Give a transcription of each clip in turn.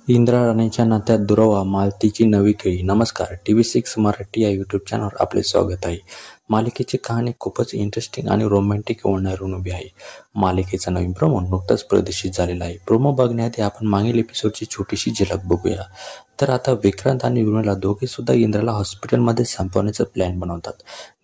इंदिरा राणीच्या नात्यात दुरावा, मालतीची नवी खेळी. नमस्कार, TV6 मराठी या यूट्यूब चॅनलवर आपले स्वागत आहे. मालिकेची कहाणी खूपच इंटरेस्टिंग आणि रोमॅन्टिक वळणावरून उभी आहे. मालिकेचा नवीन प्रोमो नुकताच प्रदर्शित झालेला आहे. प्रोमो बघण्याआधी आपण मागील एपिसोडची छोटीशी झलक बघूया. तर आता विक्रांत आणि उर्मिला दोघे सुद्धा इंदिराला हॉस्पिटलमध्ये संपवण्याचा प्लॅन बनवतात.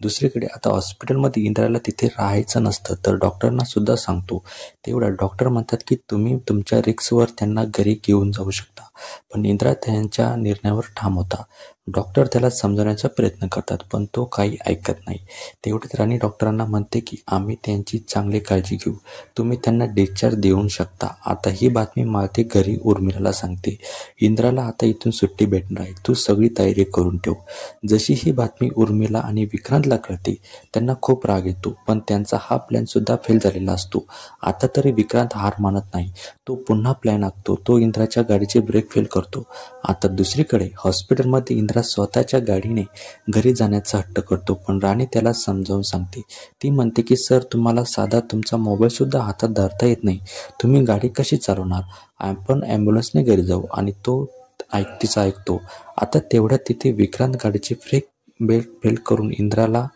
दुसरीकडे आता हॉस्पिटलमध्ये इंदिराला तिथे राहायचं नसतं, तर डॉक्टरांना सुद्धा सांगतो. तेवढ्यात डॉक्टर म्हणतात की तुम्ही तुमच्या रिस्कवर त्यांना घरी घेऊन जाऊ शकता. पण इंदिरा त्यांच्या निर्णयावर ठाम होता. डॉक्टर त्याला समजवण्याचा प्रयत्न करतात, पण तो काही ऐकत नाही. तेवढ्यात राणी डॉक्टरांना म्हणते की आम्ही त्यांची चांगली काळजी घेऊ, तुम्ही त्यांना डिस्चार्ज देऊ शकता. आता ही बातमी मालती घरी उर्मिलाला सांगते. इंदिराला आता इथून सुट्टी भेटणार आहे, तू सगळी तयारी करून ठेव. जशी ही बातमी उर्मिला आणि विक्रांतला कळते, त्यांना खूप राग येतो, पण त्यांचा हा प्लॅन सुद्धा फेल झालेला असतो. आता तरी विक्रांत हार मानत नाही. तो पुन्हा प्लॅन आखतो. तो इंदिराच्या गाडीचे ब्रेक फेल करतो. आता दुसरीकडे हॉस्पिटलमध्ये इंदिरा स्वतःच्या गाडीने घरी जाण्याचा हट्ट करतो, पण राणी त्याला समजावून सांगते. ती म्हणते की सर, तुम्हाला साधा तुमचा मोबाईल सुद्धा हातात धरता येत नाही, तुम्ही गाडी कशी चालवणार? आपण ॲम्ब्युलन्सने घरी जाऊ. आणि तो तिचा ऐकतो. आता तेवढ्यात तिथे विक्रांत गाडीचे ब्रेक बेल्ट फेल करून इंदिराला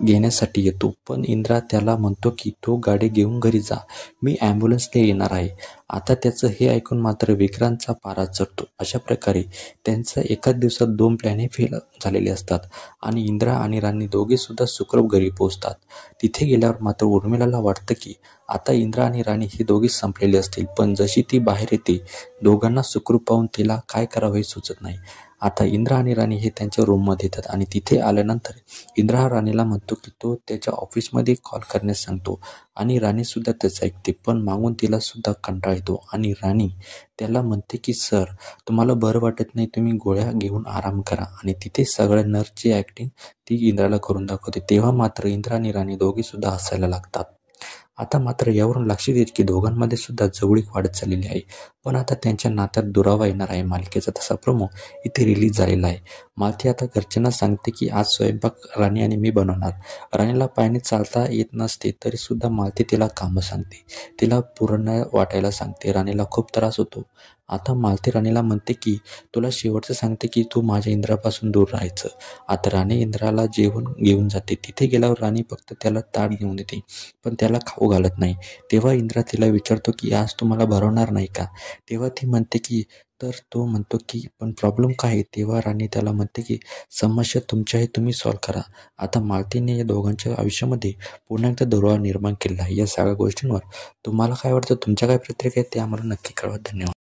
घेण्यासाठी येतो, पण इंदिरा त्याला म्हणतो की तो गाडी घेऊन घरी जा, मी ॲम्ब्युलन्सने येणार आहे. आता त्याचं हे ऐकून मात्र विक्रांतचा पारा चढतो. अशा प्रकारे त्यांचं एकाच दिवसात 2 प्लॅनही फेल झालेले असतात आणि इंदिरा आणि राणी दोघे सुद्धा सुखरूप घरी पोहोचतात. तिथे गेल्यावर मात्र उर्मिलाला वाटतं की आता इंदिरा आणि राणी हे दोघे संपलेले असतील, पण जशी ती बाहेर येते, दोघांना सुखरूप पाहून तिला काय करावं हे सुचत नाही. आता इंदिरा आणि राणी हे त्यांच्या रूममध्ये येतात आणि तिथे आल्यानंतर इंदिरा राणीला म्हणतो की तो त्याच्या ऑफिसमध्ये कॉल करण्यास सांगतो आणि राणी सुद्धा त्याचं ऐकते, पण मागून तिला सुद्धा कंटाळा येतो आणि राणी त्याला म्हणते की सर, तुम्हाला बरं वाटत नाही, तुम्ही गोळ्या घेऊन आराम करा. आणि तिथे सगळ्या नर्सची ॲक्टिंग ती इंदिराला करून दाखवते. तेव्हा मात्र इंदिरा आणि राणी दोघी सुद्धा हसायला लागतात. आता मात्र यावरून लक्षात येते की दोघांमध्ये सुद्धा जवळीक वाढत चाललेली आहे, पण आता त्यांच्या नात्यात दुरावा येणार आहे. मालिकेचा तसा प्रोमो इथे रिलीज झालेला आहे. मालती आता घरच्यांना सांगते की आज स्वयंपाक राणी आणि मी बनवणार. राणीला पायाने चालता येत नसते, तरी सुद्धा मालती तिला कामं सांगते. तिला पुरण वाटायला सांगते. राणीला खूप त्रास होतो. आता मालती राणीला म्हणते की तुला शेवटचं सांगते की तू माझ्या इंदिरापासून दूर राहायचं. आता राणी इंदिराला जेवण घेऊन जाते. तिथे गेल्यावर राणी फक्त त्याला ताट नेऊन देते, पण त्याला खाऊ घालत नाही. तेव्हा इंदिरा तिला विचारतो की आज तू मला भरवणार नाही का? तेव्हा ती म्हणते की तर तो म्हणतो की पण प्रॉब्लेम काय आहे? तेव्हा राणी त्याला म्हणते की समस्या तुमची आहे, तुम्ही सॉल्व्ह करा. आता मालतीने या दोघांच्या आयुष्यामध्ये पुन्हा एकदा दुरावा निर्माण केला आहे. या सगळ्या गोष्टींवर तुम्हाला काय वाटतं? तुमच्या काय प्रतिक्रिया आहेत ते आम्हाला नक्की कळवा. धन्यवाद.